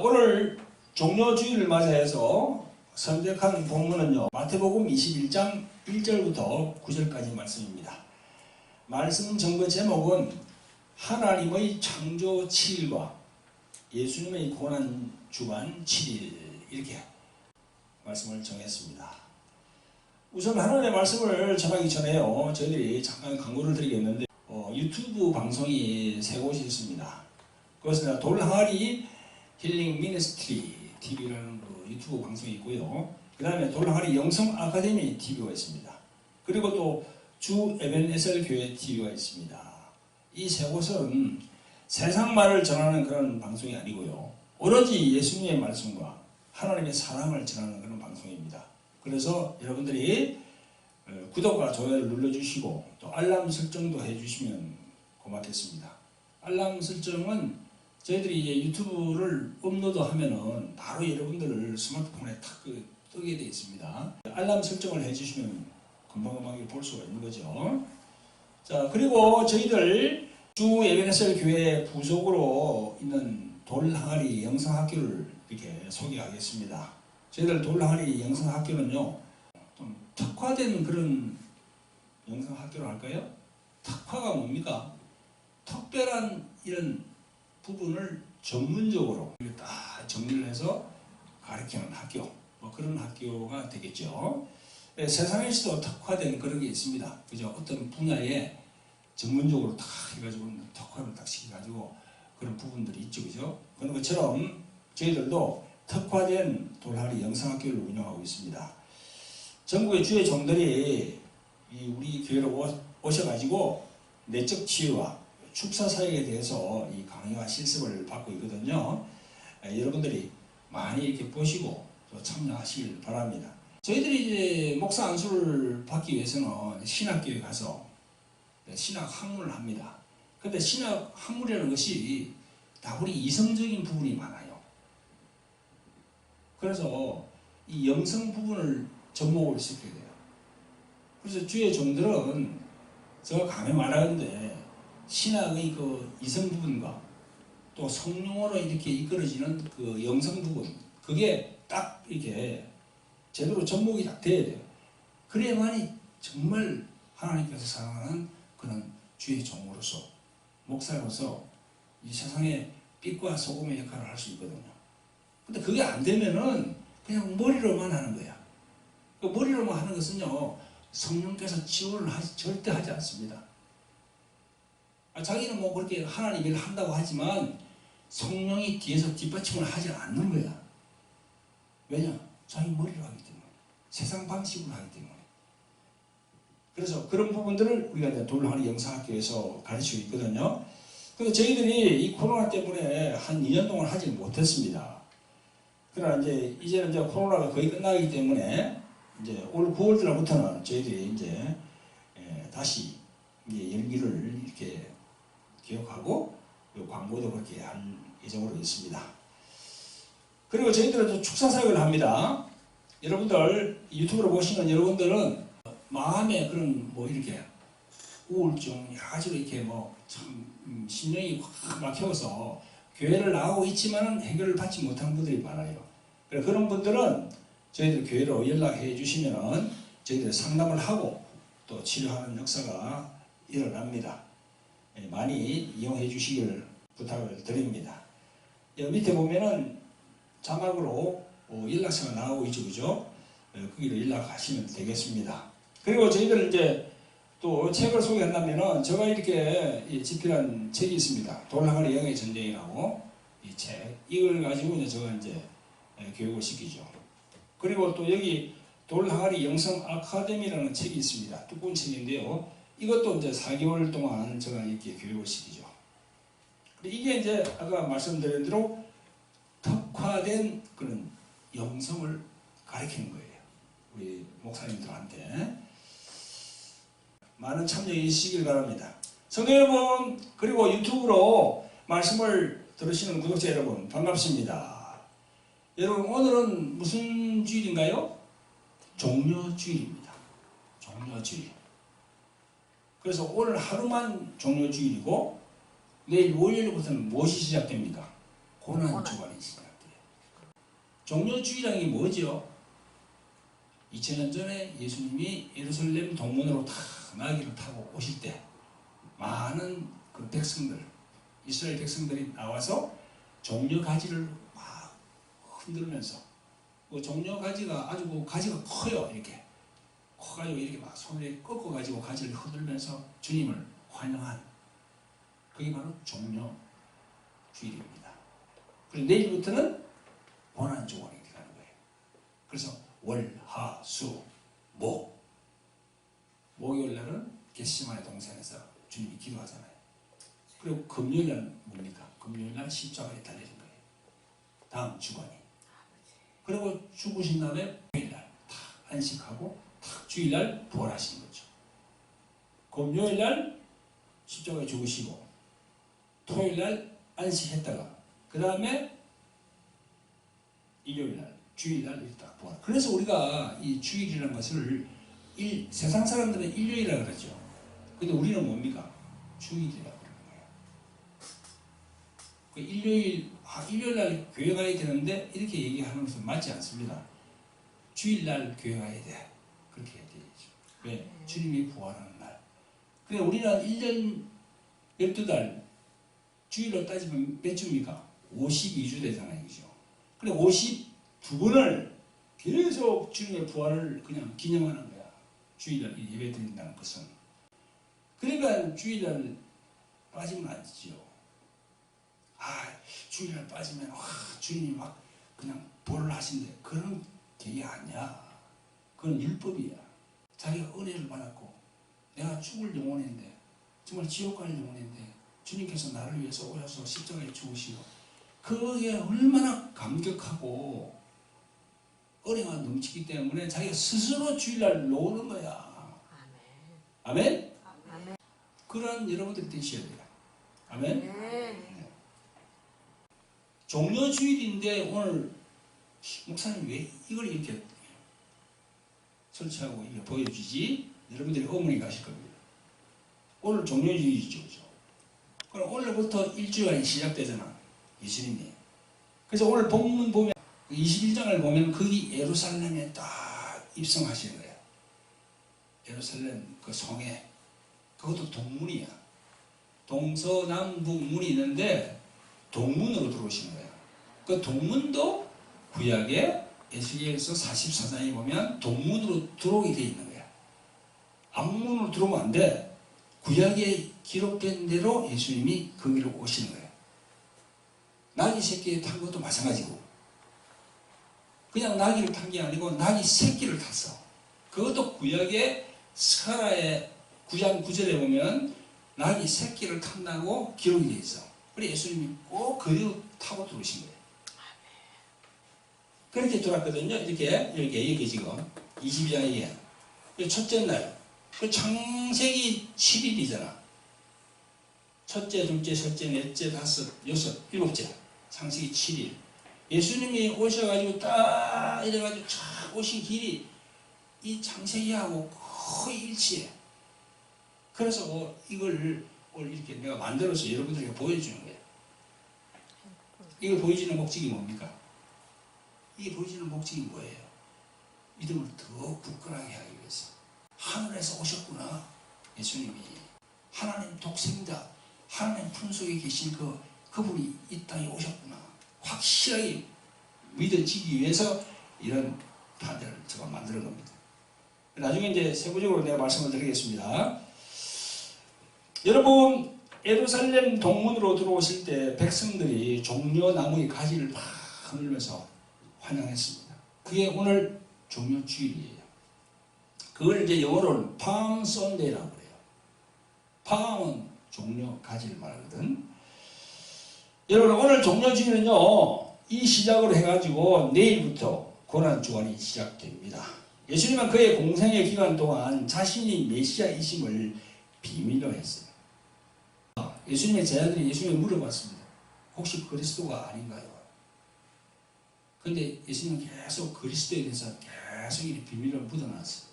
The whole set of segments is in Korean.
오늘 종료주일을 맞이해서 선택한 본문은요, 마태복음 21장 1절부터 9절까지 말씀입니다. 말씀 전거 제목은 하나님의 창조 7일과 예수님의 고난 주간 7일, 이렇게 말씀을 정했습니다. 우선 하나님의 말씀을 전하기 전에요, 저희들이 잠깐 광고를 드리겠는데, 유튜브 방송이 세 곳이 있습니다. 그것은 돌항아리 힐링 미니스트리 TV라는 유튜브 방송이 있고요. 그 다음에 돌항아리 영성 아카데미 TV가 있습니다. 그리고 또 주 에벤에셀 교회 TV가 있습니다. 이 세 곳은 세상 말을 전하는 그런 방송이 아니고요, 오로지 예수님의 말씀과 하나님의 사랑을 전하는 그런 방송입니다. 그래서 여러분들이 구독과 좋아요를 눌러주시고 또 알람 설정도 해주시면 고맙겠습니다. 알람 설정은 저희들이 이제 유튜브를 업로드하면은 바로 여러분들을 스마트폰에 탁 뜨게 되어 있습니다. 알람 설정을 해주시면 금방금방 볼 수가 있는 거죠. 자, 그리고 저희들 주 에벤에셀 교회 부속으로 있는 돌항아리 영성학교를 이렇게 소개하겠습니다. 저희들 돌항아리 영성학교는요, 좀 특화된 그런 영성학교로 할까요? 특화가 뭡니까? 특별한 이런 부분을 전문적으로 딱 정리를 해서 가르치는 학교, 그런 학교가 되겠죠. 세상에서도 특화된 그런 게 있습니다. 그죠? 어떤 분야에 전문적으로 딱 해가지고 특화를 딱 시켜가지고 그런 부분들이 있죠. 그죠? 그런 것처럼 저희들도 특화된 돌항아리 영성학교를 운영하고 있습니다. 전국의 주의 종들이 우리 교회로 오셔가지고 내적 치유와 축사 사역에 대해서 이 강의와 실습을 받고 있거든요. 여러분들이 많이 이렇게 보시고 또 참여하시길 바랍니다. 저희들이 이제 목사 안수를 받기 위해서는 신학교에 가서 신학 학문을 합니다. 근데 신학 학문이라는 것이 다 우리 이성적인 부분이 많아요. 그래서 이 영성 부분을 접목을 시켜야 돼요. 그래서 주의 종들은 제가 감히 말하는데 신학의 그 이성 부분과 또 성령으로 이렇게 이끌어지는 그 영성 부분, 그게 딱 이렇게 제대로 접목이 딱 돼야 돼요. 그래야만이 정말 하나님께서 사랑하는 그런 주의 종으로서, 목사로서 이 세상에 빛과 소금의 역할을 할 수 있거든요. 근데 그게 안 되면은 그냥 머리로만 하는 거야. 그 머리로만 하는 것은요, 성령께서 지원을 절대 하지 않습니다. 자기는 뭐 그렇게 하나님 일을 한다고 하지만 성령이 뒤에서 뒷받침을 하지 않는 거야. 왜냐? 자기 머리로 하기 때문에, 세상 방식으로 하기 때문에. 그래서 그런 부분들을 우리가 이제 돌항아리 영성학교에서 가르치고 있거든요. 근데 저희들이 이 코로나 때문에 한 2년 동안 하지 못했습니다. 그러나 이제는 코로나가 거의 끝나기 때문에 이제 올 9월 달부터는 저희들이 이제 다시 이제 열기를 이렇게 기억하고 광고도 그렇게 할 예정으로 있습니다. 그리고 저희들은 축사 사역을 합니다. 여러분들 유튜브로 보시는 여러분들은 마음에 그런 이렇게 우울증, 아주 이렇게 참 심령이 확 막혀서 교회를 나가고 있지만은 해결을 받지 못한 분들이 많아요. 그런 분들은 저희들 교회로 연락해 주시면은 저희들 상담을 하고 또 치료하는 역사가 일어납니다. 많이 이용해 주시길 부탁을 드립니다. 밑에 보면은 자막으로 연락처가 나오고 있죠, 그죠? 거기로 연락하시면 되겠습니다. 그리고 저희들 이제 또 책을 소개한다면은 제가 이렇게 집필한 책이 있습니다. 돌항아리 영의 전쟁이라고 이 책, 이걸 가지고 제가 이제 교육을 시키죠. 그리고 또 여기 돌항아리 영성 아카데미라는 책이 있습니다. 두꺼운 책인데요. 이것도 이제 4개월 동안 제가 이렇게 교육을 시키죠. 이게 이제 아까 말씀드린 대로 특화된 그런 영성을 가르치는 거예요. 우리 목사님들한테. 많은 참여해 주시길 바랍니다. 성도 여러분, 그리고 유튜브로 말씀을 들으시는 구독자 여러분, 반갑습니다. 여러분, 오늘은 무슨 주일인가요? 종료주일입니다. 종료주일. 그래서 오늘 하루만 종료주일이고 내일 월요일부터는 무엇이 시작됩니까? 고난주간이 시작돼요. 종려주일이라는 게 뭐죠? 2000년 전에 예수님이 예루살렘 동문으로 다 나귀를 타고 오실 때 많은 그 백성들, 이스라엘 백성들이 나와서 종려가지를 막 흔들면서, 그 종려가지가 아주 그 가지가 커요. 이렇게 커가지고 이렇게 막 손에 꺾어가지고 가지를 흔들면서 주님을 환영한, 그게 바로 종려주일입니다. 그리고 내일부터는 고난주간이 가는 거예요. 그래서 월, 하, 수, 목, 목요일 날은 겟세마네 동산에서 주님이 기도하잖아요. 그리고 금요일 날 뭡니까? 금요일 날 십자가에 달리는 거예요. 다음 주간이. 그리고 죽으신 다음에 주일 날 탁 안식하고 탁 주일 날 부활하신 거죠. 금요일 날 십자가에 죽으시고 토요일 날 안식했다가 그 다음에 일요일 날, 주일 날 이렇게 딱 부활. 그래서 우리가 이 주일이라는 것을 세상 사람들은 일요일이라고 그러죠. 근데 우리는 뭡니까? 주일이라고 그러는 거예요. 그 일요일 날 교회 가야 되는데 이렇게 얘기하는 것은 맞지 않습니다. 주일 날 교회 가야 돼. 그렇게 해야 되죠. 왜? 주님이 부활하는 날. 그래 우리는 1년 12달 주일로 따지면 몇 주입니까? 52주 되잖아요. 그죠? 그래 52번을 계속 주님의 부활을 그냥 기념하는 거야. 주일날 예배 드린다는 것은. 그러니까 주일날 빠지면 안 되죠. 주일날 빠지면 주님이 막 그냥 벌을 하신대. 그런 게 아니야. 그건 율법이야. 자기가 은혜를 받았고 내가 죽을 영혼인데 정말 지옥 갈 영혼인데 주님께서 나를 위해서 오셔서 십자가에 죽으시고 그게 얼마나 감격하고 은혜가 넘치기 때문에 자기가 스스로 주일날 노는 거야. 아멘? 아멘? 그런 여러분들이 되셔야 돼요. 아멘? 네. 종려주일인데 오늘 목사님 왜 이걸 이렇게 설치하고 이렇게 보여주지? 여러분들이 의문이 가실 겁니다. 오늘 종려주일이죠. 그죠? 그럼 오늘부터 일주일이 시작되잖아. 예수님이. 그래서 오늘 본문 보면 21장을 보면 거기 예루살렘에 딱 입성하시는 거예요. 예루살렘 그 성에. 그것도 동문이야. 동서남북 문이 있는데 동문으로 들어오시는 거예요. 그 동문도 구약에 에스겔서 44장에 보면 동문으로 들어오게 되어 있는 거야. 앞문으로 들어오면 안 돼. 구약에 기록된 대로 예수님이 거기로 오시는 거예요. 나귀 새끼에 탄 것도 마찬가지고 그냥 나귀를 탄 게 아니고 나귀 새끼를 탔어. 그것도 구약의 스가랴의 9장 9절에 보면 나귀 새끼를 탄다고 기록이 되어 있어. 그래서 예수님이 꼭 그대로 타고 들어오신 거예요. 그렇게 들어왔거든요. 이렇게 지금 22장에 첫째 날, 그 창세기 7일이잖아. 첫째, 둘째, 셋째, 넷째, 다섯, 여섯, 일곱째. 창세기 7일. 예수님이 오셔가지고 딱 이래가지고 쫙 오신 길이 이 창세기하고 거의 일치해. 그래서 이걸 이렇게 내가 만들어서 여러분들에게 보여주는 거예요. 이걸 보여주는 목적이 뭡니까? 이게 보여주는 목적이 뭐예요? 믿음을 더 굳건하게 하기 위해서. 하늘에서 오셨구나. 예수님이. 하나님 독생자, 하나님 품속에 계신 그분이 이 땅에 오셨구나. 확실하게 믿어지기 위해서 이런 단어를 제가 만드는 겁니다. 나중에 이제 세부적으로 내가 말씀을 드리겠습니다. 여러분, 예루살렘 동문으로 들어오실 때 백성들이 종려나무의 가지를 막 흔들면서 환영했습니다. 그게 오늘 종려주일이에요. 그걸 이제 영어로는 palm Sunday라고 그래요. palm은 종려 가지를 말하거든. 여러분, 오늘 종려주일은요, 이 시작으로 해가지고 내일부터 고난주간이 시작됩니다. 예수님은 그의 공생의 기간 동안 자신이 메시아이심을 비밀로 했어요. 예수님의 제자들이 예수님을 물어봤습니다. 혹시 그리스도가 아닌가요? 근데 예수님은 계속 그리스도에 대해서 계속 이 비밀을 묻어놨어요.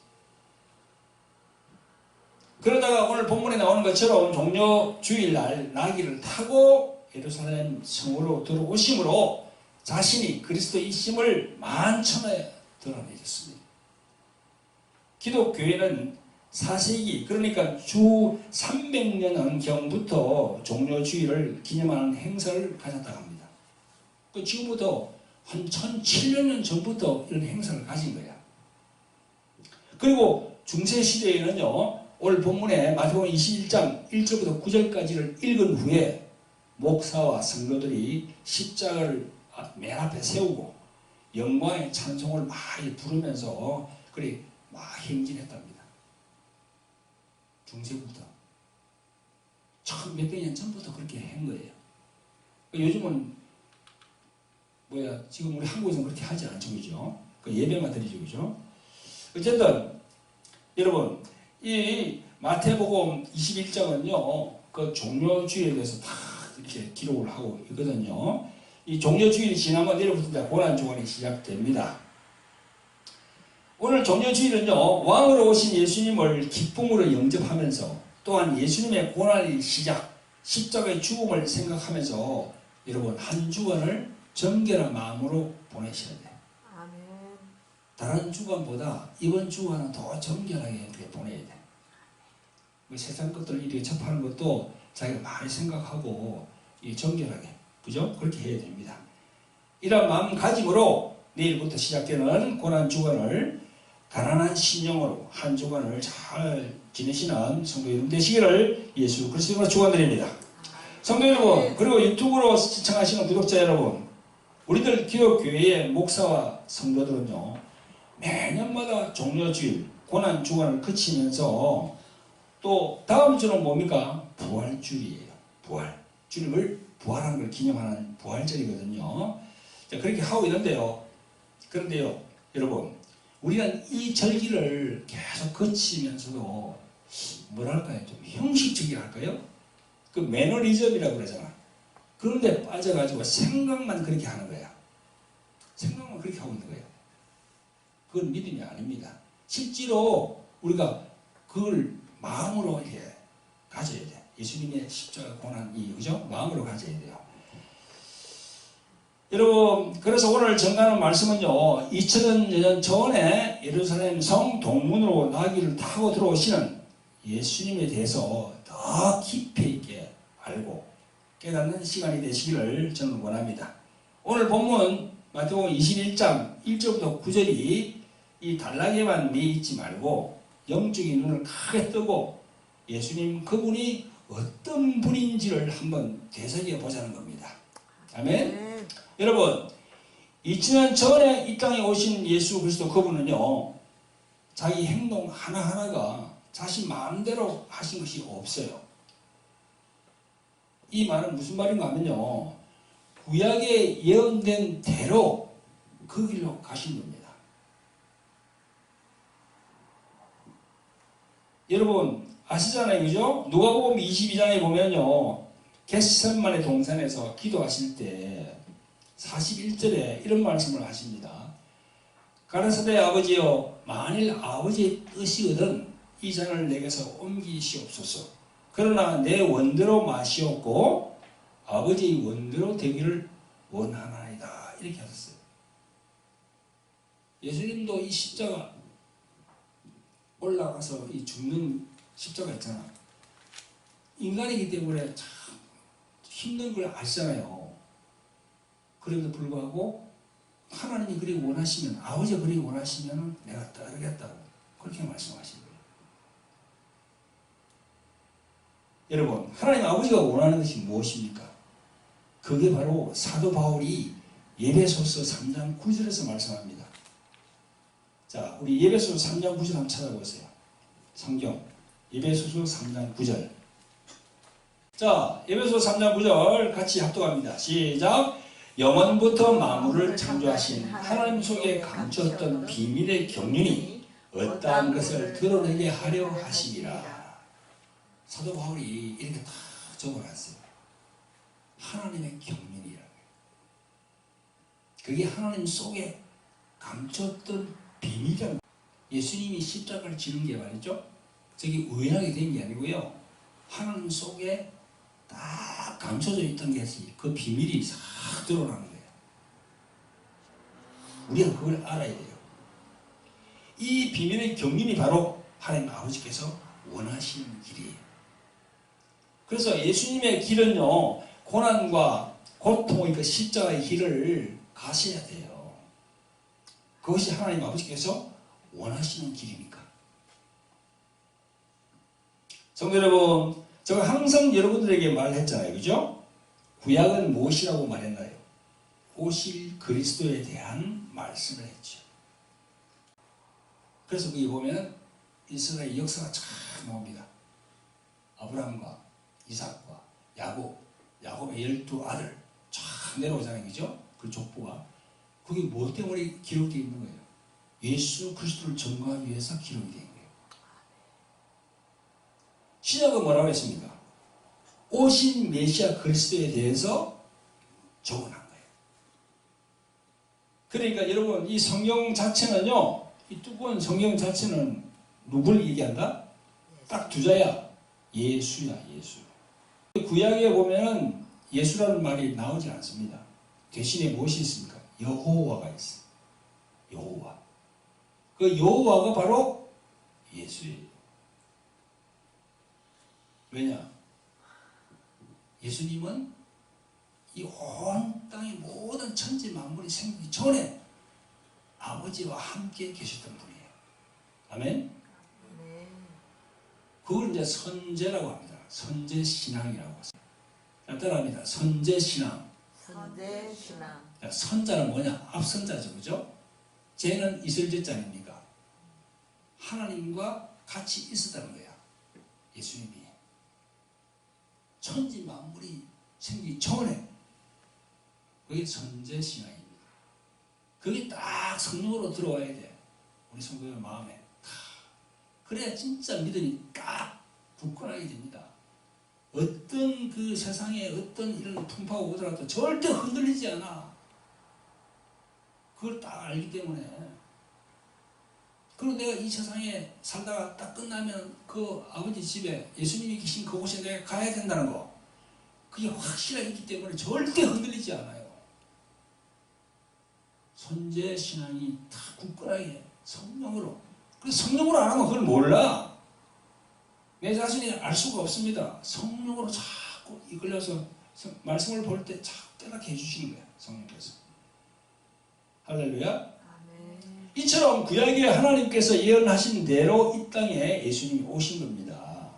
그러다가 오늘 본문에 나오는 것처럼 종려 주일날 나귀를 타고 예루살렘 성으로 들어오심으로 자신이 그리스도이심을 만천하에 드러내셨습니다. 기독교회는 4세기 그러니까 주 300년경부터 종료주의를 기념하는 행사를 가졌다고 합니다. 지금부터 한 1700년 전부터 이런 행사를 가진 거야. 그리고 중세시대에는요, 오늘 본문에 마태복음 21장 1절부터 9절까지를 읽은 후에 목사와 성도들이 십자가를 맨 앞에 세우고 영광의 찬송을 많이 부르면서 그리 막 행진했답니다. 중세부터. 처음 몇백 년 전부터 그렇게 한 거예요. 요즘은 지금 우리 한국에서는 그렇게 하지 않죠, 그죠? 예배만 드리죠, 그죠? 어쨌든 여러분 이 마태복음 21장은요 그 종료주의에 대해서 다 이렇게 기록을 하고 있거든요. 이 종료주일이 지나면 내일부터 고난주간이 시작됩니다. 오늘 종료주일은요 왕으로 오신 예수님을 기쁨으로 영접하면서 또한 예수님의 고난의 시작, 십자가의 죽음을 생각하면서 여러분 한 주간을 정결한 마음으로 보내셔야 돼요. 아멘. 다른 주간보다 이번 주간은 더 정결하게 보내야 돼요. 세상 것들 이렇게 접하는 것도 자기가 많이 생각하고 정결하게, 그죠? 그렇게 해야 됩니다. 이런 마음가짐으로 내일부터 시작되는 고난 주간을 가난한 신령으로 한 주간을 잘 지내시는 성도 여러분 되시기를 예수 그리스도로 축원드립니다. 성도 여러분, 그리고 유튜브로 시청하시는 구독자 여러분, 우리들 기독교회의 목사와 성도들은요 매년마다 종료주일 고난 주간을 거치면서 또 다음 주는 뭡니까? 부활주일이에요. 부활. 주님을 부활한 걸 기념하는 부활절이거든요. 자, 그렇게 하고 있는데요. 그런데요, 여러분, 우리는 이 절기를 계속 거치면서도 뭐랄까요? 좀 형식적이랄까요? 그 매너리즘이라고 그러잖아. 그런데 빠져가지고 생각만 그렇게 하는 거야. 생각만 그렇게 하고 있는 거예요. 그건 믿음이 아닙니다. 실제로 우리가 그걸 마음으로 이렇게 가져야 돼. 예수님의 십자가 고난이, 그죠? 마음으로 가져야 돼요. 여러분, 그래서 오늘 전가하는 말씀은요, 2000년 전에 예루살렘 성 동문으로 나귀를 타고 들어오시는 예수님에 대해서 더 깊이 있게 알고 깨닫는 시간이 되시기를 저는 원합니다. 오늘 본문 마태복음 21장 1절부터 9절이 이 단락에만 매이지 말고 영적인 눈을 크게 뜨고 예수님 그분이 어떤 분인지를 한번 되새겨 보자는 겁니다. 아멘. 여러분, 2000년 전에 이 땅에 오신 예수 그리스도 그분은요 자기 행동 하나하나가 자신 마음대로 하신 것이 없어요. 이 말은 무슨 말인가 하면요, 구약에 예언된 대로 그 길로 가신 겁니다. 여러분 아시잖아요, 그죠? 누가복음 22장에 보면요, 겟세마네 동산에서 기도하실 때 41절에 이런 말씀을 하십니다. 가라사대 아버지여, 만일 아버지의 뜻이거든 이 잔을 내게서 옮기시옵소서. 그러나 내 원대로 마시옵고 아버지의 원대로 되기를 원하나이다. 이렇게 하셨어요. 예수님도 이 십자가 올라가서 이 죽는 십자가 있잖아. 인간이기 때문에 참 힘든 걸 아시잖아요. 그럼에도 불구하고 하나님이 그리 원하시면, 아버지가 그리 원하시면 내가 따르겠다고 그렇게 말씀하신 거예요. 여러분, 하나님 아버지가 원하는 것이 무엇입니까? 그게 바로 사도 바울이 에베소서 3장 9절에서 말씀합니다. 자, 우리 에베소서 3장 9절 한번 찾아보세요. 성경 에베소서 3장 9절. 자, 에베소서 3장 9절 같이 합독합니다. 시작. 영원부터 만물을 창조하신 하나님 속에 감추었던 비밀의 경륜이 어떠한 것을 드러내게 하려 하시니라. 사도 바울이 이렇게 다 적어놨어요. 하나님의 경륜이라고. 그게 하나님 속에 감췄던 비밀이라고. 예수님이 십자가를 지는 게 말이죠, 저기 우연하게 된 게 아니고요, 하나님 속에 딱 감춰져 있던 것이 그 비밀이 싹 드러나는 거예요. 우리가 그걸 알아야 돼요. 이 비밀의 경륜이 바로 하나님 아버지께서 원하시는 길이에요. 그래서 예수님의 길은요, 고난과 고통의 그 십자가의 길을 가셔야 돼요. 그것이 하나님 아버지께서 원하시는 길이니까. 성도 여러분, 제가 항상 여러분들에게 말했잖아요. 그죠? 구약은 무엇이라고 말했나요? 오실 그리스도에 대한 말씀을 했죠. 그래서 거기 보면 이스라엘 역사가 참 나옵니다. 아브라함과 이삭과 야곱의 12아들 쫙 내려오잖아요. 그죠? 그 족보가. 그게 뭐 때문에 기록되어 있는 거예요? 예수 그리스도를 증거하기 위해서 기록이 된 거예요. 신약은 뭐라고 했습니까? 오신 메시아 그리스도에 대해서 적어놓은 거예요. 그러니까 여러분, 이 성경 자체는요, 이 두꺼운 성경 자체는 누굴 얘기한다? 딱 두 자야. 예수야, 예수. 구약에 보면은 예수라는 말이 나오지 않습니다. 대신에 무엇이 있습니까? 여호와가 있어요. 여호와. 그 여호와가 바로 예수예요. 왜냐? 예수님은 이 온 땅의 모든 천지 만물이 생기기 전에 아버지와 함께 계셨던 분이에요. 아멘? 그걸 이제 선제라고 합니다. 선제신앙이라고 합니다. 따라합니다. 선제신앙. 선제신앙. 선자는 뭐냐? 앞선자죠. 그죠? 쟤는 이슬제자 아닙니까? 하나님과 같이 있었다는 거야. 예수님이. 천지 만물이 생기기 전에 그게 선제신앙입니다. 그게 딱 성령으로 들어와야 돼. 우리 성도의 마음에. 그래야 진짜 믿음이 딱 굳건하게 됩니다. 어떤 그 세상에 어떤 일을 풍파가 오더라도 절대 흔들리지 않아. 그걸 딱 알기 때문에. 그리고 내가 이 세상에 살다가 딱 끝나면 그 아버지 집에 예수님이 계신 그곳에 내가 가야 된다는 거, 그게 확실하게 있기 때문에 절대 흔들리지 않아요. 선제신앙이 다 굳건하게 성령으로. 그래서 성령으로 안 하면 그걸 몰라. 내 자신이 알 수가 없습니다. 성령으로 자꾸 이끌려서 말씀을 볼 때 자꾸 깨닫게 해주시는 거야. 성령께서. 할렐루야. 아멘. 이처럼 구약에 하나님께서 예언하신 대로 이 땅에 예수님이 오신 겁니다.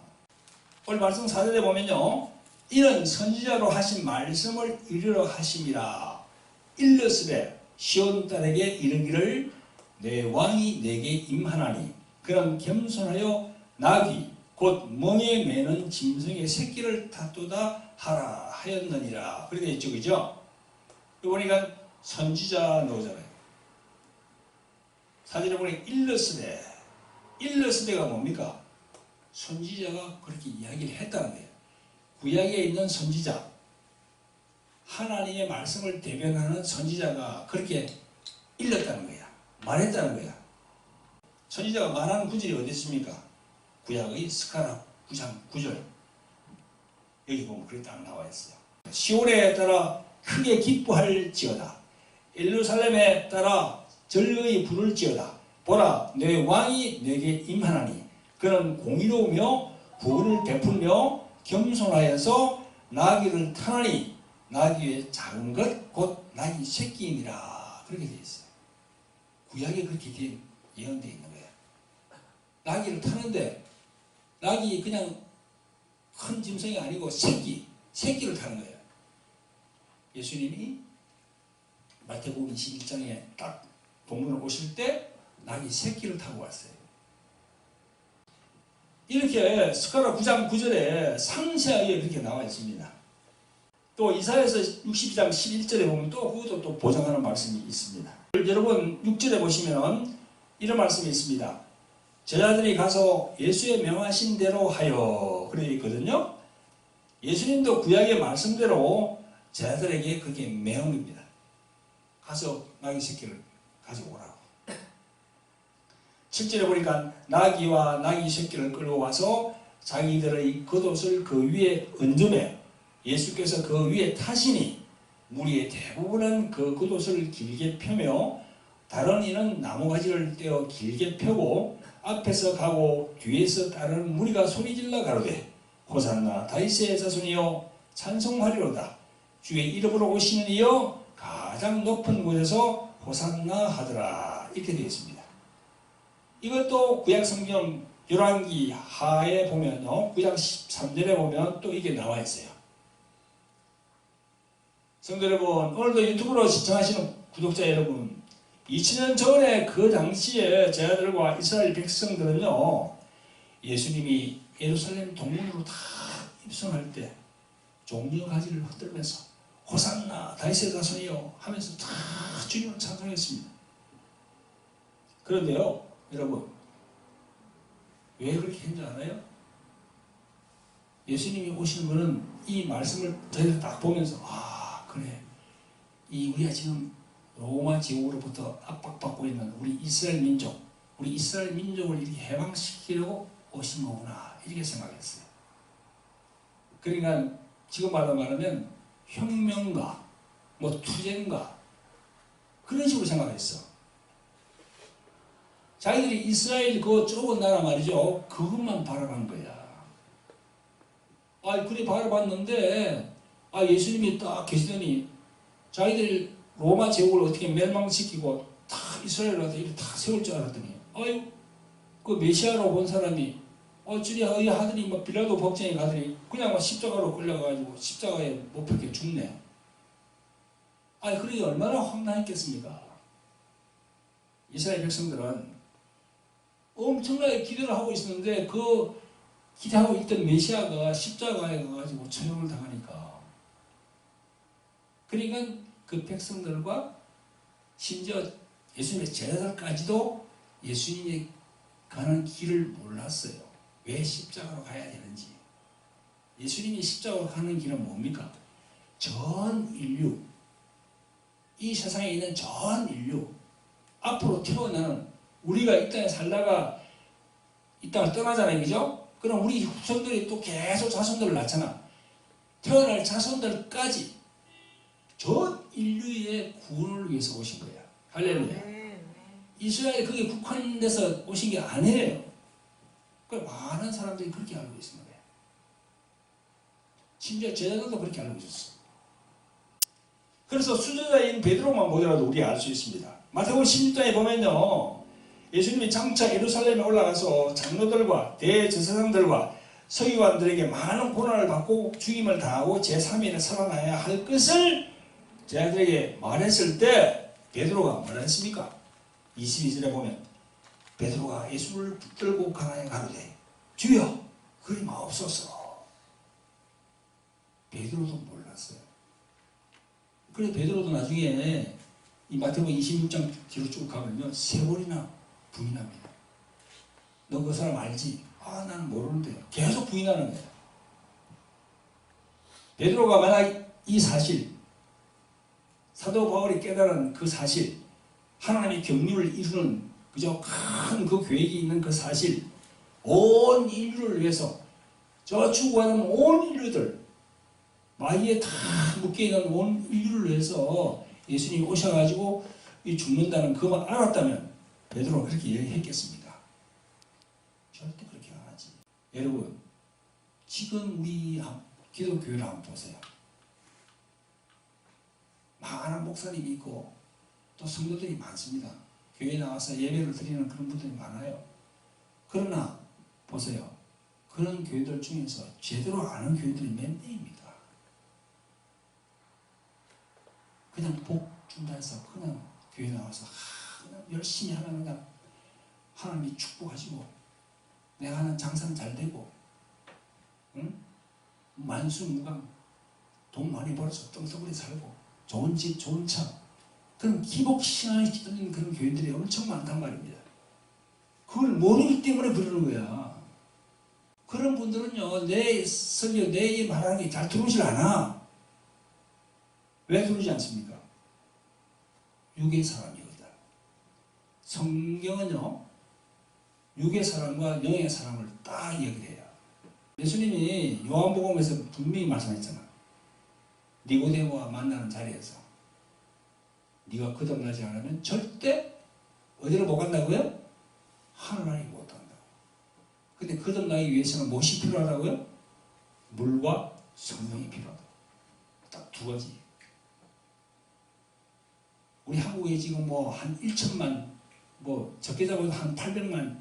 오늘 말씀 4절에 보면요, 이는 선지자로 하신 말씀을 이루려 하심이라. 일러스되 시온 딸에게 이르기를 내 왕이 내게 임하나니 그는 겸손하여 나귀 곧 멍에 매는 짐승의 새끼를 다투다 하라 하였느니라. 그렇게 되어 있죠. 그죠? 보니까 선지자 나오잖아요. 사진에 보니까 일러스데가 뭡니까? 선지자가 그렇게 이야기를 했다는 거예요. 구약에 있는 선지자, 하나님의 말씀을 대변하는 선지자가 그렇게 일렀다는 거야. 말했다는 거야. 선지자가 말하는 구절이 어디 있습니까? 구약의 스가랴 9장 9절. 여기 보면 그렇게 딱 나와 있어요. 시온에 따라 크게 기뻐할지어다. 예루살렘에 따라 절거히 부를지어다. 보라, 내 왕이 내게 임하나니 그는 공의로우며 구원을 베풀며 겸손하여서 나귀를 타나니 나귀의 작은 것 곧 나귀 새끼이니라. 그렇게 되어 있어요. 구약에 그렇게 예언되어 있는 거예요. 나귀를 타는데 나귀 그냥 큰 짐승이 아니고 새끼를 타는 거예요. 예수님이 마태복음 21장에 딱 본문을 오실 때 나귀 새끼를 타고 왔어요. 이렇게 스가랴 9장 9절에 상세하게 그렇게 나와 있습니다. 또 이사야서 62장 11절에 보면 또 그것도 또 보장하는 말씀이 있습니다. 여러분 6절에 보시면 이런 말씀이 있습니다. 제자들이 가서 예수의 명하신 대로 하여 그래 있거든요. 예수님도 구약의 말씀대로 제자들에게 그렇게 명입니다. 가서 나귀 새끼를 가지고 오라고. 7절에 보니까 나귀와 나귀 새끼를 끌고 와서 자기들의 겉옷을 그 위에 얹으며 예수께서 그 위에 타시니 무리의 대부분은 그 겉옷을 길게 펴며 다른 이는 나무가지를 떼어 길게 펴고 앞에서 가고 뒤에서 따르는 무리가 소리질러 가로되 호산나 다윗의 자손이여 찬송하리로다. 주의 이름으로 오시는 이여 가장 높은 곳에서 호산나 하더라. 이렇게 되어 있습니다. 이것도 구약성경 열왕기 하에 보면요, 9장 13절에 보면 또 이게 나와 있어요. 성도 여러분, 오늘도 유튜브로 시청하시는 구독자 여러분, 2000년 전에 그 당시에 제자들과 이스라엘 백성들은요, 예수님이 예루살렘 동문으로 다 입성할 때 종려 가지를 흔들면서 호산나 다윗의 자손이여 하면서 다 주님을 찬송했습니다. 그런데요, 여러분, 왜 그렇게 했는지 알아요? 예수님이 오시는 것은 이 말씀을 저희들 딱 보면서 그래, 우리가 지금 로마 제국으로부터 압박받고 있는 우리 이스라엘 민족, 우리 이스라엘 민족을 이렇게 해방시키려고 오신 거구나, 이렇게 생각했어요. 그러니까 지금 말하면 혁명가, 투쟁가, 그런 식으로 생각했어. 자기들이 이스라엘 그 좁은 나라 말이죠, 그것만 바라본 거야. 그래 바라봤는데 예수님이 딱 계시더니 자기들 로마 제국을 어떻게 멸망시키고 다 이스라엘을 이렇게 다 세울 줄 알았더니 그 메시아로 본 사람이 주님 하더니 빌라도 법정에 가더니 그냥 십자가로 끌려가가지고 십자가에 못 박혀 죽네. 그러니 얼마나 황당했겠습니까? 이스라엘 백성들은 엄청나게 기대를 하고 있었는데 그 기대하고 있던 메시아가 십자가에 가가지고 처형을 당하니까, 그러니까 그 백성들과 심지어 예수님의 제자들까지도 예수님이 가는 길을 몰랐어요. 왜 십자가로 가야 되는지. 예수님이 십자가로 가는 길은 뭡니까? 전 인류, 이 세상에 있는 전 인류, 앞으로 태어나는 우리가 이 땅에 살다가 이 땅을 떠나잖아요, 그죠? 그럼 우리 후손들이 또 계속 자손들을 낳잖아. 태어날 자손들까지 전 인류의 구원을 위해서 오신 거야. 할렐루야. 이스라엘 그게 국한돼서 오신 게 아니에요. 많은 사람들이 그렇게 알고 있는 거예요. 심지어 제자들도 그렇게 알고 있었어. 그래서 수제자인 베드로만 보더라도 우리 알 수 있습니다. 마태복음 16장에 보면요, 예수님이 장차 예루살렘에 올라가서 장로들과 대제사장들과 서기관들에게 많은 고난을 받고 죽임을 당하고 제3일에 살아나야 할 것을 제자들에게 말했을 때 베드로가 뭐라 했습니까? 22절에 보면 베드로가 예수를 붙들고 강하에 가로되 주여 그리 마옵소서. 베드로도 몰랐어요. 그래서 베드로도 나중에 이 마태복음 26장 뒤로 쭉 가면요, 3번이나 부인합니다. 너 그 사람 알지? 나는 모르는데. 계속 부인하는 거예요. 베드로가 만약 이 사실, 사도 바울이 깨달은 그 사실, 하나님의 경륜을 이루는 그저 큰 그 계획이 있는 그 사실, 온 인류를 위해서 저 죽어가는 온 인류들, 마귀에 다 묶여있는 온 인류를 위해서 예수님이 오셔가지고 죽는다는 그것만 알았다면 베드로가 그렇게 얘기했겠습니다. 절대 그렇게 안 하지. 여러분, 지금 우리 기독교회를 한번 보세요. 많은 목사님이 있고 또 성도들이 많습니다. 교회에 나와서 예배를 드리는 그런 분들이 많아요. 그러나 보세요. 그런 교회들 중에서 제대로 아는 교회들이 몇 명입니까? 그냥 복 준다 해서 그냥 교회 나와서 그냥 열심히 하면 그냥 하나님이 축복하시고 내가 하는 장사는 잘 되고, 응? 만수무강 돈 많이 벌어서 떵떡거리 살고 좋은 집 좋은 차, 그런 기복신앙이 깃들리는 그런 교회들이 엄청 많단 말입니다. 그걸 모르기 때문에 그러는 거야. 그런 분들은요, 내 설교, 내 말하는 게 잘 들어오질 않아. 왜 들어오지 않습니까? 육의 사람이거든. 성경은요, 육의 사람과 영의 사람을 딱 얘기해요. 예수님이 요한복음에서 분명히 말씀했잖아. 니고데모와 만나는 자리에서 네가 거듭나지 않으면 절대 어디로 못 간다고요? 하늘나라에 못 간다고. 근데 거듭나기 위해서는 무엇이 필요하다고요? 물과 성령이 필요하다. 딱 두 가지. 우리 한국에 지금 뭐 한 1천만, 뭐 적게 잡아도 한 800만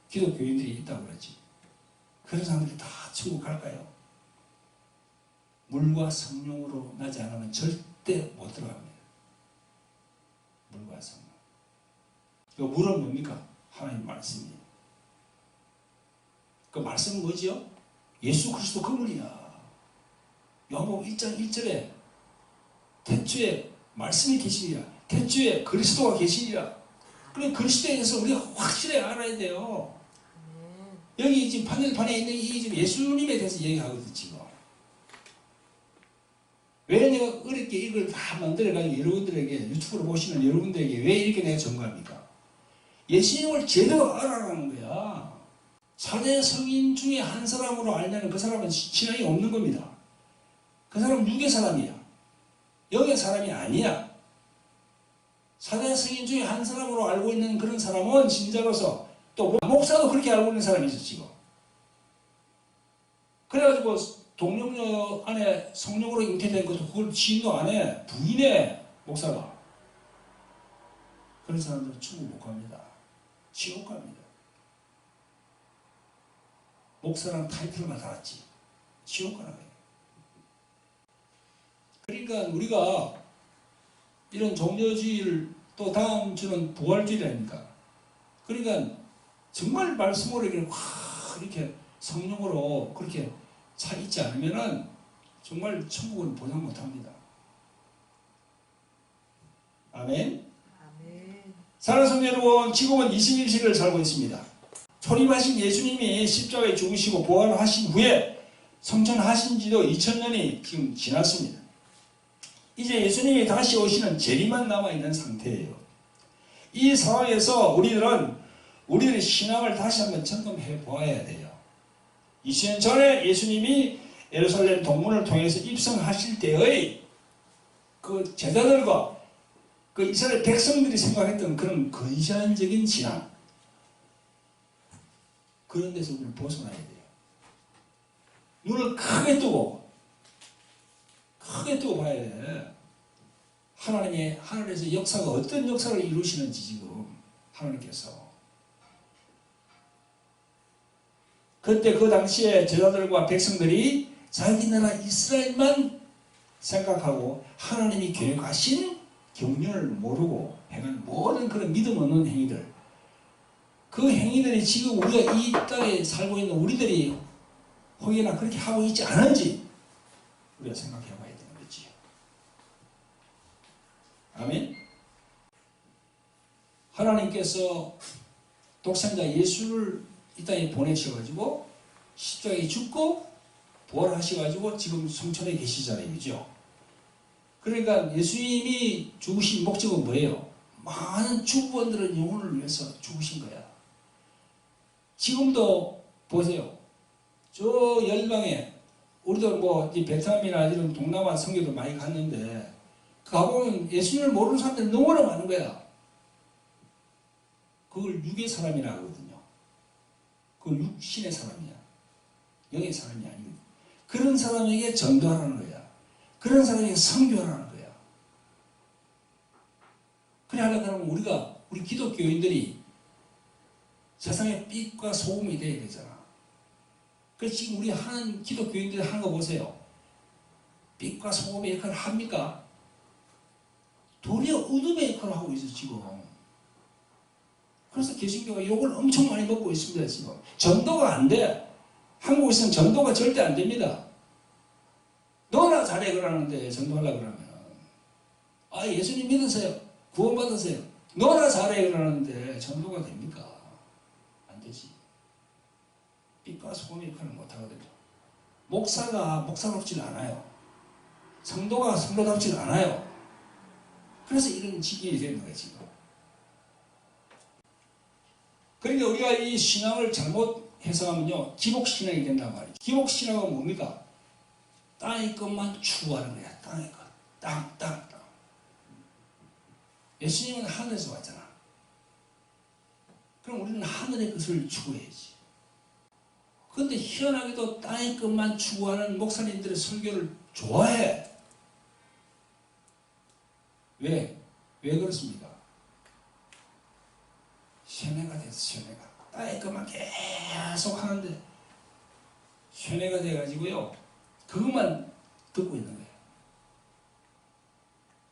기독교인들이 있다고 그랬지. 그런 사람들이 다 천국 갈까요? 물과 성령으로 나지 않으면 절대 못 들어갑니다. 물과 성령. 그 물은 뭡니까? 하나님 말씀이에요. 그 말씀은 뭐지요? 예수 그리스도 그 물이야. 요한복음 1장 1절에 태초에 말씀이 계시리라. 태초에 그리스도가 계시리라. 그래 그리스도에 대해서 우리가 확실히 알아야 돼요. 여기 지금 판넬판에 있는 이 지금 예수님에 대해서 얘기하거든요. 지금. 왜 내가 어렵게 이걸 다 만들어가지고 여러분들에게 유튜브로 보시는 여러분들에게 왜 이렇게 내가 전가합니까? 예수님을 제대로 알아라는 거야. 4대 성인 중에 한 사람으로 알면 그 사람은 신앙이 없는 겁니다. 그 사람은 육의 사람이야. 영의 사람이 아니야. 4대 성인 중에 한 사람으로 알고 있는 그런 사람은 신자로서 또 목사도 그렇게 알고 있는 사람이죠. 지금. 그래가지고 동력녀 안에 성령으로 잉태된 것도 그걸 지인도 안 해. 부인해. 목사가. 그런 사람들은 천국 못 갑니다. 지옥 갑니다. 목사랑 타이틀만 달았지. 지옥 가는 거예요. 그러니까 우리가 이런 종려주의를 또 다음 주는 부활주일 아닙니까? 그러니까 정말 말씀으로 이렇게 성령으로 그렇게 차 있지 않으면은 정말 천국은 보장 못 합니다. 아멘. 아멘. 사랑하는 성도 여러분, 지금은 21세기를 살고 있습니다. 초림하신 예수님이 십자가에 죽으시고 부활하신 후에 성천하신 지도 2000년이 지금 지났습니다. 이제 예수님이 다시 오시는 재림만 남아있는 상태예요. 이 상황에서 우리들의 신앙을 다시 한번 점검해 보아야 돼요. 2000년 전에 예수님이 예루살렘 동문을 통해서 입성하실 때의 그 제자들과 그 이스라엘 백성들이 생각했던 그런 근시안적인 신앙, 그런 데서 우리는 벗어나야 돼요. 눈을 크게 뜨고 봐야 돼. 하나님의 하늘에서 역사가 어떤 역사를 이루시는지 지금 하나님께서. 그때 그 당시에 제자들과 백성들이 자기 나라 이스라엘만 생각하고 하나님이 계획하신 경륜을 모르고 행한 모든 그런 믿음 없는 행위들, 그 행위들이 지금 우리가 이 땅에 살고 있는 우리들이 혹여나 그렇게 하고 있지 않은지 우리가 생각해 봐야 되는 거지. 아멘. 하나님께서 독생자 예수를 이 땅에 보내셔가지고 십자가에 죽고 부활하셔가지고 지금 성천에 계시잖아요. 그죠? 그러니까 예수님이 죽으신 목적은 뭐예요? 많은 주부원들의 영혼을 위해서 죽으신 거야. 지금도 보세요. 저 열방에 우리도 뭐 이 베트남이나 이런 동남아 선교도 많이 갔는데 가보면 예수님을 모르는 사람들이 너무나 많은 거야. 그걸 육의 사람이라 하거든요. 그걸 육신의 사람이야. 영의 사람이 아니거든. 그런 사람에게 전도하라는 거야. 그런 사람에게 선교하라는 거야. 그래 하려면 우리 기독교인들이 세상의 빛과 소금이 되어야 되잖아. 그래서 지금 우리 하는 기독교인들이 하는 거 보세요. 빛과 소금의 역할을 합니까? 도리어 어둠의 역할을 하고 있어요, 지금. 그래서 개신교가 욕을 엄청 많이 먹고 있습니다, 지금. 전도가 안 돼. 한국에서는 전도가 절대 안 됩니다. 너나 잘해 그러는데 전도하려고 그러면 예수님 믿으세요. 구원받으세요. 너나 잘해 그러는데 전도가 됩니까? 안 되지. 빛과 소금의 역할을 못하거든요. 목사가 목사답지 않아요. 성도가 성도답지 않아요. 그래서 이런 지경이 되는 거예요, 지금. 그러니까 우리가 이 신앙을 잘못 해석하면요, 기복신앙이 된단 말이죠. 기복신앙은 뭡니까? 땅의 것만 추구하는 거야. 땅의 것. 땅. 예수님은 하늘에서 왔잖아. 그럼 우리는 하늘의 것을 추구해야지. 그런데 희한하게도 땅의 것만 추구하는 목사님들의 설교를 좋아해. 왜? 왜 그렇습니까? 쇠뇌가 됐어, 쇠뇌가. 땅의 것만 계속 하는데 쇠뇌가 돼가지고요. 그것만 듣고 있는 거예요.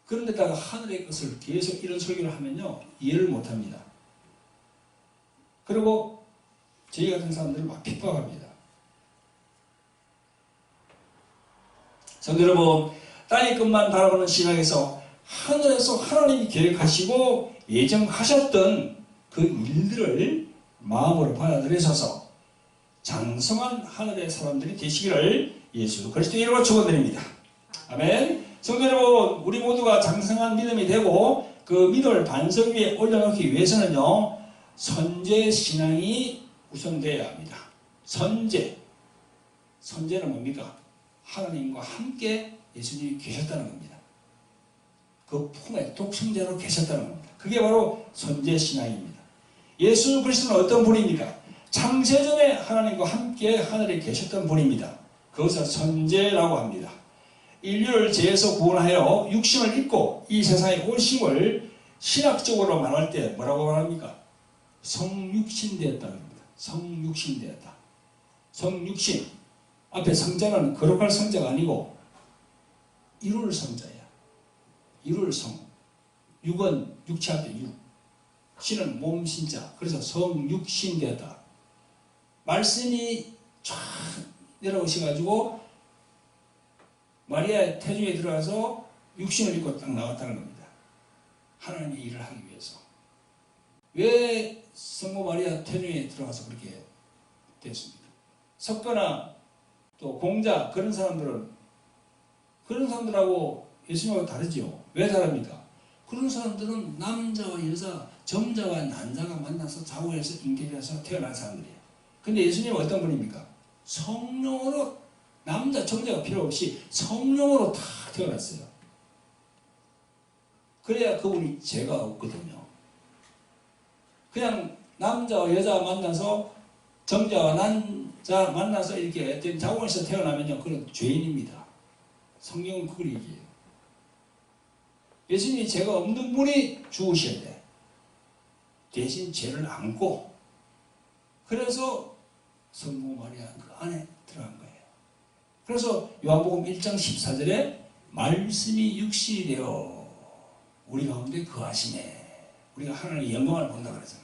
그런데다가 하늘의 것을 계속 이런 설교를 하면요. 이해를 못합니다. 그리고 저희 같은 사람들을 막 핍박합니다. 성도 여러분, 땅의 것만 바라보는 신앙에서 하늘에서 하나님이 계획하시고 예정하셨던 그 일들을 마음으로 받아들이셔서 장성한 하늘의 사람들이 되시기를 예수 그리스도의 이름으로 축원드립니다. 아멘. 성도 여러분, 우리 모두가 장성한 믿음이 되고 그 믿음을 반석 위에 올려놓기 위해서는요, 선제 신앙이 우선되어야 합니다. 선제는 뭡니까? 하나님과 함께 예수님이 계셨다는 겁니다. 그 품에 독생자로 계셨다는 겁니다. 그게 바로 선제 신앙입니다. 예수 그리스도는 어떤 분입니까? 창세전에 하나님과 함께 하늘에 계셨던 분입니다. 그것을 선제라고 합니다. 인류를 죄에서 구원하여 육신을 입고 이 세상에 오심을 신학적으로 말할 때 뭐라고 말합니까? 성육신 되었다는 겁니다. 성육신 되었다. 성육신. 앞에 성자는 거룩할 성자가 아니고 이룰 성자야. 이룰 성. 육은 육체 앞에 육. 신은 몸 신자. 그래서 성육신 되었다. 말씀이 쫙 내려오셔가지고 마리아의 태중에 들어가서 육신을 입고 딱 나왔다는 겁니다. 하나님의 일을 하기 위해서. 왜 성모 마리아 태중에 들어가서 그렇게 됐습니까? 석가나 또 공자 그런 사람들하고 예수님하고 다르죠. 왜 다릅니까? 그런 사람들은 남자와 여자, 점자와 난자가 만나서 좌우해서 인격해서 태어난 사람들이에요. 근데 예수님은 어떤 분입니까? 성령으로, 남자, 점자가 필요 없이 성령으로 다 태어났어요. 그래야 그분이 죄가 없거든요. 그냥 남자와 여자 만나서 점자와 난자 만나서 이렇게 자궁에서 태어나면요, 그건 죄인입니다. 성경은 그걸 얘기해요. 예수님이 죄가 없는 분이 죽으셔야 돼. 대신 죄를 안고, 그래서 성모 마리아 그 안에 들어간 거예요. 그래서 요한복음 1장 14절에 말씀이 육신이 되어 우리 가운데 거하시네. 우리가 하나님의 영광을 본다 그러잖아.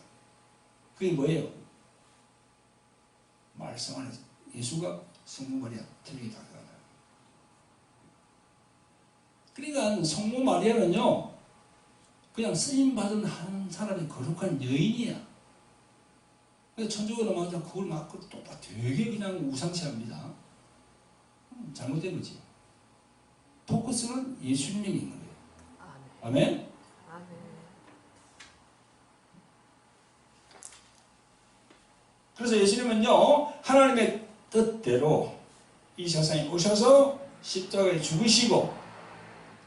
그게 뭐예요? 말씀 안에 예수가 성모 마리아 태중에 들어간 거예요. 그러니까 성모 마리아는요, 그냥 쓰임받은 한 사람의 거룩한 여인이야. 천주교 넘어가자 그걸 막 또 되게 그냥 우상시합니다. 잘못된 거지. 포커스는 예수님이 있는 거예요. 아멘? 아멘. 그래서 예수님은요, 하나님의 뜻대로 이 세상에 오셔서 십자가에 죽으시고,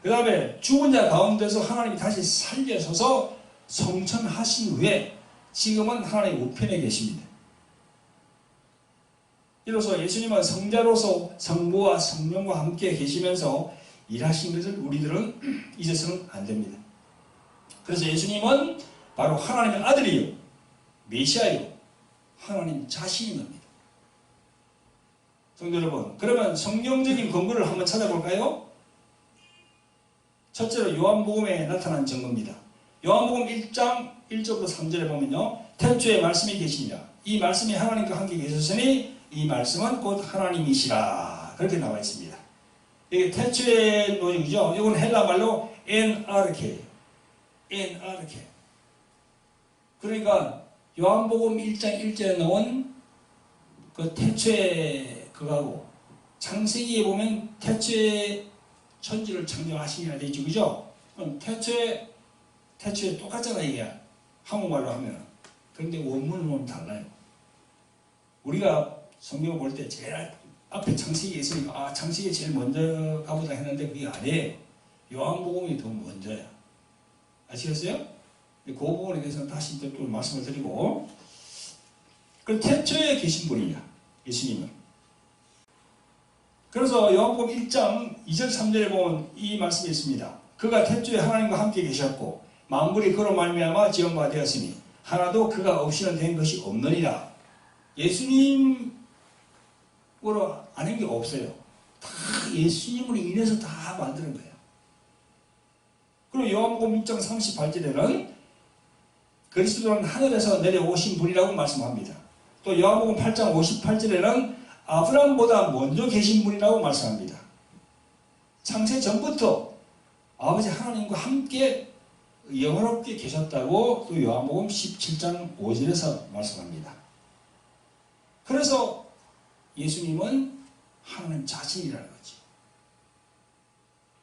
그 다음에 죽은 자 가운데서 하나님이 다시 살려서서 성천하신 후에 지금은 하나님 우편에 계십니다. 이로써 예수님은 성자로서 성부와 성령과 함께 계시면서 일하신 것을 우리들은 잊어서는 안 됩니다. 그래서 예수님은 바로 하나님의 아들이요, 메시아요, 하나님 자신인 겁니다. 성도 여러분, 그러면 성경적인 근거를 한번 찾아볼까요? 첫째로 요한복음에 나타난 증거입니다. 요한복음 1장 1절부터 3절에 보면요, 태초에 말씀이 계시니라. 이 말씀이 하나님과 함께 계셨으니 이 말씀은 곧 하나님이시라. 그렇게 나와 있습니다. 이게 태초의 노역이죠. 이건 헬라 말로 엔아르케예요. 엔아르케. 그러니까 요한복음 1장 1절에 나온 그 태초의 그거하고 창세기에 보면 태초에 천지를 창조하시니라 되죠. 그죠? 그럼 태초에 똑같잖아, 이게. 한국말로 하면. 그런데 원문은 보면 달라요. 우리가 성경을 볼 때 제일 앞에 창세기가 있으니까, 창세기가 제일 먼저 가보자 했는데 그게 아니에요. 요한복음이 더 먼저야. 아시겠어요? 그 부분에 대해서는 다시 또 말씀을 드리고, 그 태초에 계신 분이야, 예수님은. 그래서 요한복음 1장 2절 3절에 보면 이 말씀이 있습니다. 그가 태초에 하나님과 함께 계셨고 만물이 그로 말미암아 지은 바 되었으니 하나도 그가 없이는 된 것이 없느니라. 예수님으로 아는 게 없어요. 다 예수님으로 인해서 다 만드는 거예요. 그리고 요한복음 1장 38절에는 그리스도는 하늘에서 내려오신 분이라고 말씀합니다. 또 요한복음 8장 58절에는 아브라함보다 먼저 계신 분이라고 말씀합니다. 창세 전부터 아버지 하나님과 함께 영원롭게 계셨다고 또 요한복음 17장 5절에서 말씀합니다. 그래서 예수님은 하나님 자신이라는 거지.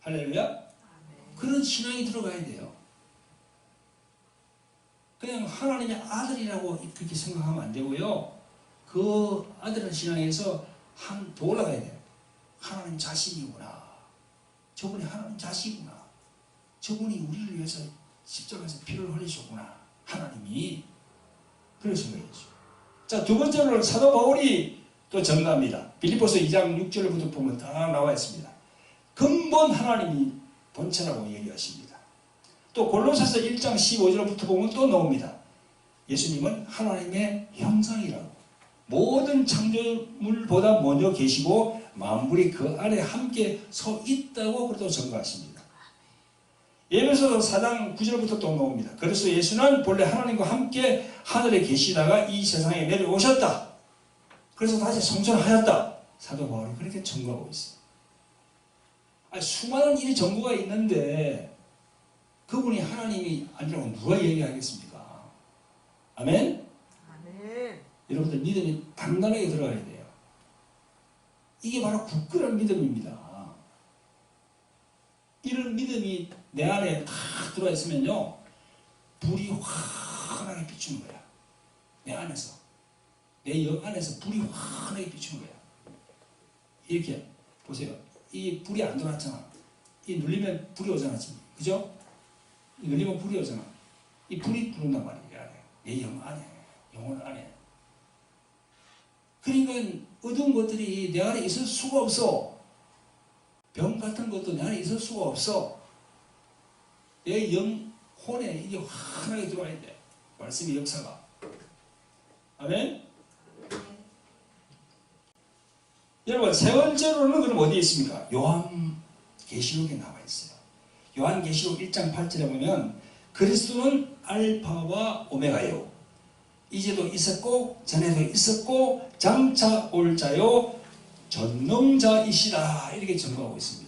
할렐루야. 그런 신앙이 들어가야 돼요. 그냥 하나님의 아들이라고 그렇게 생각하면 안 되고요. 그 아들의 신앙에서 더 올라가야 돼요. 하나님 자신이구나. 저분이 하나님 자신이구나. 저분이 우리를 위해서 십자가에서 피를 흘리셨구나. 하나님이. 그러신 거예요. 자, 두 번째로는 사도 바울이 또 전가합니다. 빌립보서 2장 6절부터 보면 다 나와 있습니다. 근본 하나님이 본체라고 얘기하십니다. 또 골로새서 1장 15절부터 보면 또 나옵니다. 예수님은 하나님의 형상이라고. 모든 창조물보다 먼저 계시고 만물이 그 안에 함께 서 있다고 그래도 전가하십니다. 예배서 4장 9절부터 또 나옵니다. 그래서 예수는 본래 하나님과 함께 하늘에 계시다가 이 세상에 내려오셨다. 그래서 다시 성천하였다. 사도 바울이 그렇게 전가하고 있어요. 수많은 일이 전구가 있는데 그분이 하나님이 아니라고 누가 얘기하겠습니까? 아멘? 아멘. 여러분들 믿음이 단단하게 들어가야 돼요. 이게 바로 굳건한 믿음입니다. 이런 믿음이 내 안에 다 들어와 있으면요, 불이 환하게 비추는 거야. 내 안에서. 내 영 안에서 불이 환하게 비추는 거야. 이렇게 보세요. 이 불이 안 들어왔잖아. 이 눌리면 불이 오잖아, 지금. 그죠? 이 눌리면 불이 오잖아. 이 불이 들어온단 말이야, 내 안에. 내 영 안에. 영혼 안에. 그러니까 어두운 것들이 내 안에 있을 수가 없어. 병 같은 것도 내 안에 있을 수가 없어. 내 영혼에 이게 환하게 들어와야 돼. 말씀의 역사가. 아멘? 여러분, 세 번째로는 그럼 어디에 있습니까? 요한계시록에 나와 있어요. 요한계시록 1장 8절에 보면 그리스도는 알파와 오메가요. 이제도 있었고 전에도 있었고 장차 올 자요 전능자이시다. 이렇게 증거하고 있습니다.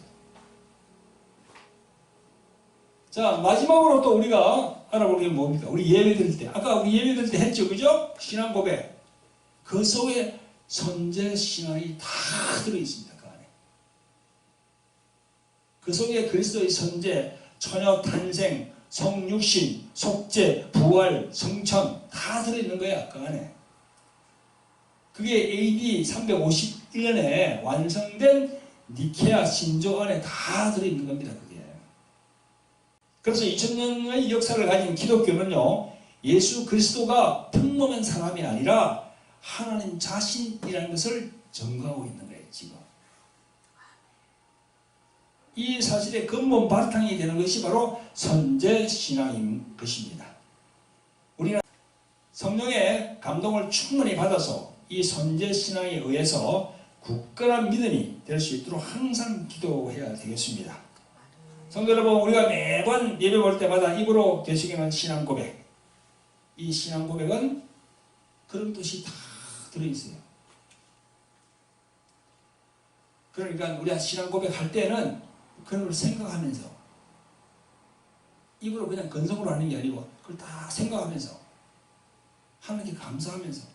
자, 마지막으로 또 우리가 알아볼 게 뭡니까? 우리 예배 드릴 때, 아까 우리 예배 드릴 때 했죠, 그죠? 신앙 고백. 그 속에 선제 신앙이 다 들어있습니다. 그 안에. 그 속에 그리스도의 선제, 처녀 탄생, 성육신, 속죄, 부활, 성천 다 들어있는 거야. 그 안에. 그게 AD 351년에 완성된 니케아 신조 안에 다 들어있는 겁니다. 그게. 그래서 2000년의 역사를 가진 기독교는요, 예수 그리스도가 평범한 사람이 아니라 하나님 자신이라는 것을 증거하고 있는 거예요. 지금. 이 사실의 근본 바탕이 되는 것이 바로 선제신앙인 것입니다. 우리는 성령의 감동을 충분히 받아서 이 선제신앙에 의해서 굳건한 믿음이 될 수 있도록 항상 기도해야 되겠습니다. 성도 여러분, 우리가 매번 예배 볼 때마다 입으로 되새기는 신앙 고백, 이 신앙 고백은 그런 뜻이 다 들어있어요. 그러니까 우리가 신앙 고백할 때는 그런 걸 생각하면서, 입으로 그냥 건성으로 하는 게 아니고 그걸 다 생각하면서, 하나님께 감사하면서,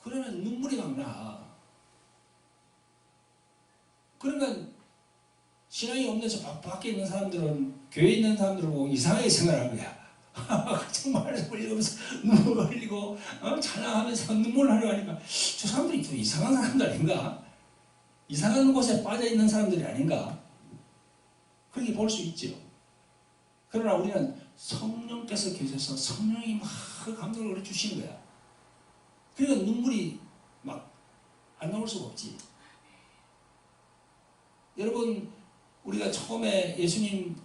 그러면 눈물이 막 나. 그러니까 신앙이 없는 저 밖에 있는 사람들은, 교회에 있는 사람들은 뭐 이상하게 생각하는 거야. 정말 흘리면서 눈물 흘리고 찬양하면서 눈물 하려 하니까 저 사람들이 좀 이상한 사람들 아닌가? 이상한 곳에 빠져 있는 사람들이 아닌가? 그렇게 볼 수 있죠. 그러나 우리는 성령께서 계셔서 성령이 막 감동을 주시는 거야. 그러니까 눈물이 막 안 나올 수가 없지. 여러분, 우리가 처음에 예수님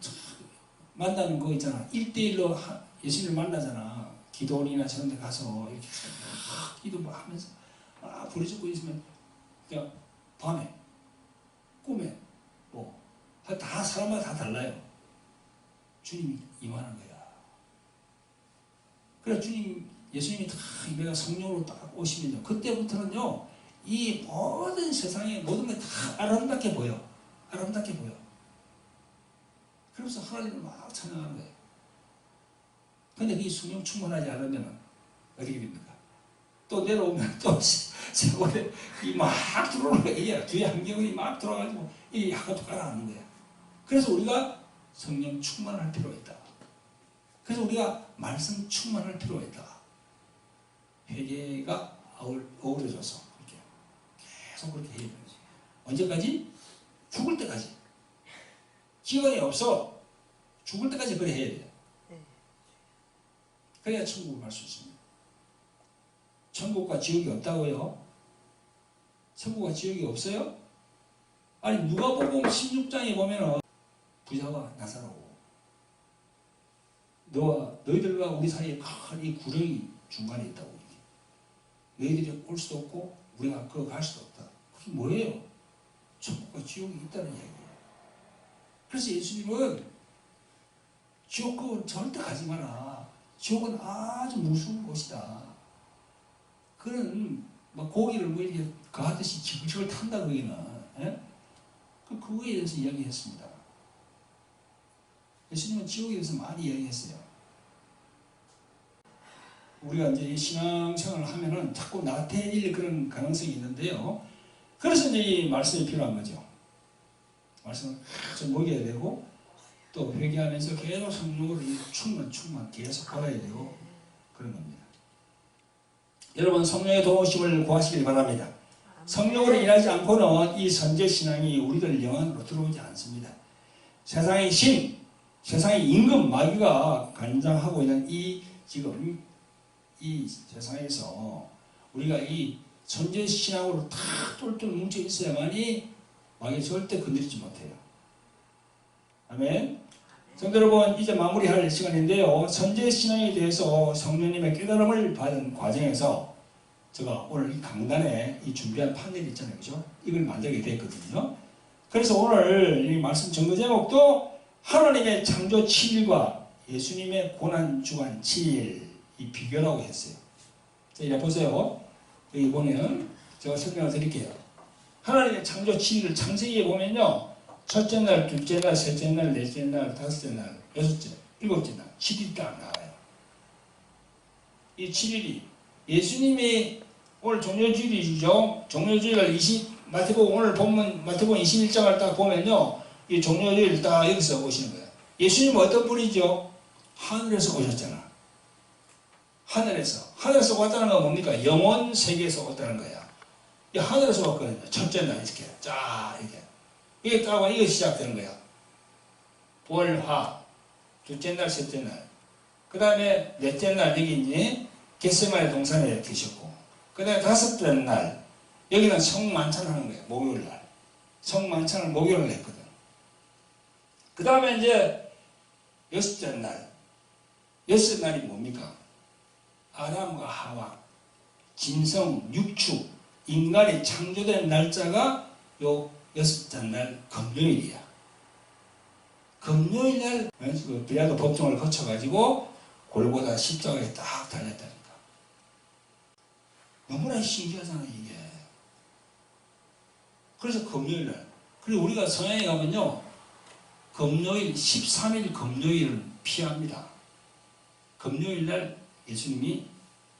만나는 거 있잖아. 1대1로 예수님을 만나잖아. 기도원이나 저런 데 가서 이렇게 기도하면서 부르짖고 있으면 그냥 밤에, 꿈에, 뭐 다 사람마다 다 달라요. 주님이 임하는 거야. 그래 예수님이 다 임해가 성령으로 딱 오시면요. 그때부터는요, 이 모든 세상의 모든 게 다 아름답게 보여. 아름답게 보여. 그러면서 하나님을 막 찬양하는 거예요. 근데 이 성령 충만하지 않으면 어떻게 됩니까? 또 내려오면 또 세월에 막 들어오는 거야. 뒤에 한경이 막 들어와가지고 이 약간 또 깔아앉는 거야. 그래서 우리가 성령 충만할 필요가 있다. 그래서 우리가 말씀 충만할 필요가 있다. 회개가 어우러져서 이렇게 계속 그렇게 해야 되는 거지. 언제까지? 죽을 때까지. 기간이 없어. 죽을 때까지 그래 해야 돼. 그래야 천국을 갈 수 있습니다. 천국과 지옥이 없다고요? 천국과 지옥이 없어요? 아니 누가복음 16장에 보면은 부자와 나사로 너희들과 우리 사이에 큰 이 구렁이 중간에 있다고. 너희들이 올 수도 없고 우리가 그거 갈 수도 없다. 그게 뭐예요? 천국과 지옥이 있다는 이야기예요. 그래서 예수님은 지옥은 절대 가지 마라. 지옥은 아주 무서운 곳이다. 그는 막 고기를 뭐 이렇게 가하듯이 지글지글 탄다 거기는. 예? 그거에 대해서 이야기했습니다. 예수님은 지옥에 대해서 많이 이야기했어요. 우리가 이제 신앙생활을 하면은 자꾸 나태해질 그런 가능성이 있는데요. 그래서 이제 이 말씀이 필요한 거죠. 말씀을 좀 먹여야 되고, 또 회개하면서 계속 성령으로 충만 계속 받아야 되고, 그런 겁니다. 여러분, 성령의 도우심을 구하시길 바랍니다. 성령으로 일하지 않고는 이 선제신앙이 우리들 영안으로 들어오지 않습니다. 세상의 신, 세상의 임금, 마귀가 관장하고 있는 지금 이 세상에서 우리가 이 선제신앙으로 다 똘똘 뭉쳐 있어야만이 마귀 절대 건드리지 못해요. 아멘. 성도 여러분, 이제 마무리할 시간인데요. 선제신앙에 대해서 성령님의 깨달음을 받은 과정에서 제가 오늘 이 강단에 이 준비한 판넬 있잖아요. 그죠? 이걸 만들게 됐거든요. 그래서 오늘 이 말씀 전거 제목도 하나님의 창조 7일과 예수님의 고난주간 7일 이 비교라고 했어요. 자, 이제 보세요. 여기 보면 제가 설명을 드릴게요. 하나님의 창조 7일을 창세기에 보면요. 첫째 날, 둘째 날, 셋째 날, 넷째 날, 다섯째 날, 여섯째, 일곱째 날, 7일이 딱 나와요. 이 7일이 예수님이 오늘 종료주일이죠. 종료주일을 마태복음 오늘 본문 마태복음 21장을 딱 보면요. 이 종료주일 딱 여기서 보시는 거예요. 예수님은 어떤 분이죠? 하늘에서 오셨잖아. 하늘에서 왔다는 건 뭡니까? 영원 세계에서 왔다는 거야. 이 하늘에서 왔거든요. 첫째 날 이렇게 쫙 이렇게 이게 따고 이게 시작되는 거야. 월, 화, 둘째 날, 셋째 날, 그 다음에 넷째 날 여기 있니? 겟세마네 동산에 계셨고, 그 다음에 다섯째 날 여기는 성만찬 하는 거예요. 목요일 날 성만찬을 목요일을 했거든. 그 다음에 이제 여섯째 날이 뭡니까? 아담과 하와, 짐승, 육축, 인간이 창조된 날짜가 요 여섯째 날 금요일이야. 금요일 날 빌라도 법정을 거쳐가지고 골고다 십자가에 딱 달렸다니까. 너무나 신기하잖아 이게. 그래서 금요일 날. 그리고 우리가 성향에 가면요. 금요일 13일 금요일을 피합니다. 금요일 날 예수님이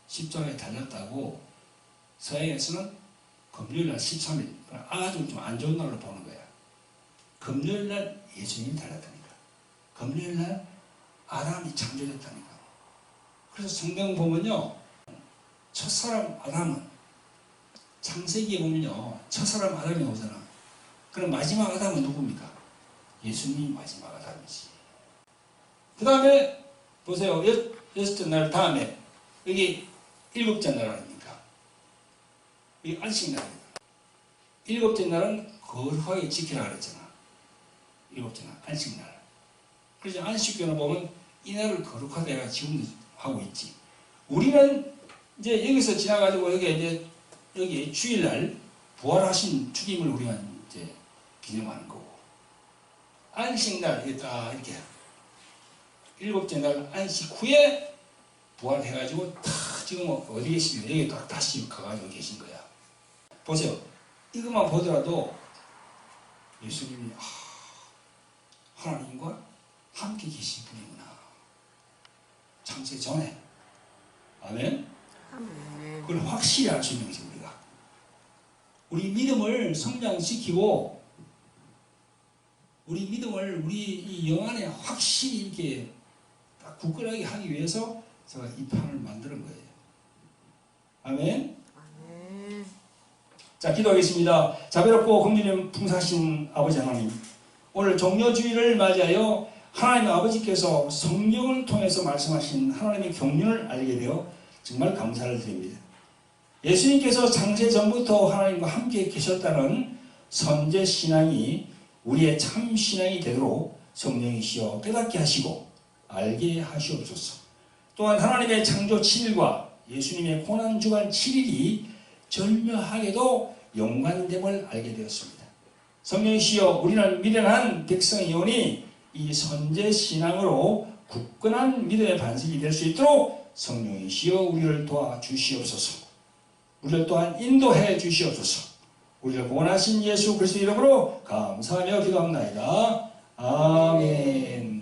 십자가에 달렸다고 서양에서는 금요일 날 13일 아주 좀 안 좋은 날로 보는 거야. 금요일 날 예수님이 달렸다니까. 금요일 날 아담이 창조됐다니까. 그래서 성경 보면요. 첫사람 아담은 창세기에 보면요. 첫사람 아담이 오잖아. 그럼 마지막 아담은 누굽니까? 예수님이 마지막 아담이지. 그 다음에 보세요. 여섯째 날 다음에 여기 일곱째 날 아닙니까? 이 안식날입니다. 일곱째 날은 거룩하게 지키라 그랬잖아. 일곱째 날 안식날. 그래서 안식교는 보면 이 날을 거룩하게 내가 지금 하고 있지. 우리는 이제 여기서 지나가지고 여기 주일날 부활하신 죽임을 우리가 이제 기념하는 거고, 안식날 이렇게 일곱째 날 안식 후에 부활해가지고 다 지금 어디 계시면 여기 다시 가가지고 계신 거야. 보세요. 이것만 보더라도 예수님이 하나님과 함께 계신 분이구나. 창세 전에. 아멘. 아멘. 그걸 확실히 알 수 있는 것이 우리가. 우리 믿음을 성장시키고 우리 믿음을 우리 이 영 안에 확실히 이렇게 딱 굳건하게 하기 위해서 제가 이 판을 만드는 거예요. 아멘. 아멘. 자, 기도하겠습니다. 자비롭고 긍휼히 풍성하신 아버지 하나님, 오늘 종려주일을 맞이하여 하나님 아버지께서 성령을 통해서 말씀하신 하나님의 경륜을 알게 되어 정말 감사를 드립니다. 예수님께서 창세 전부터 하나님과 함께 계셨다는 선제 신앙이 우리의 참 신앙이 되도록 성령이시여 깨닫게 하시고 알게 하시옵소서. 또한 하나님의 창조 7일과 예수님의 고난주간 7일이 절묘하게도 연관됨을 알게 되었습니다. 성령이시여, 우리는 미련한 백성이오니 이 선제 신앙으로 굳건한 믿음의 반석이 될 수 있도록 성령이시여 우리를 도와주시옵소서. 우리를 또한 인도해 주시옵소서. 우리를 구원하신 예수 그리스도 이름으로 감사하며 기도합나이다. 아멘.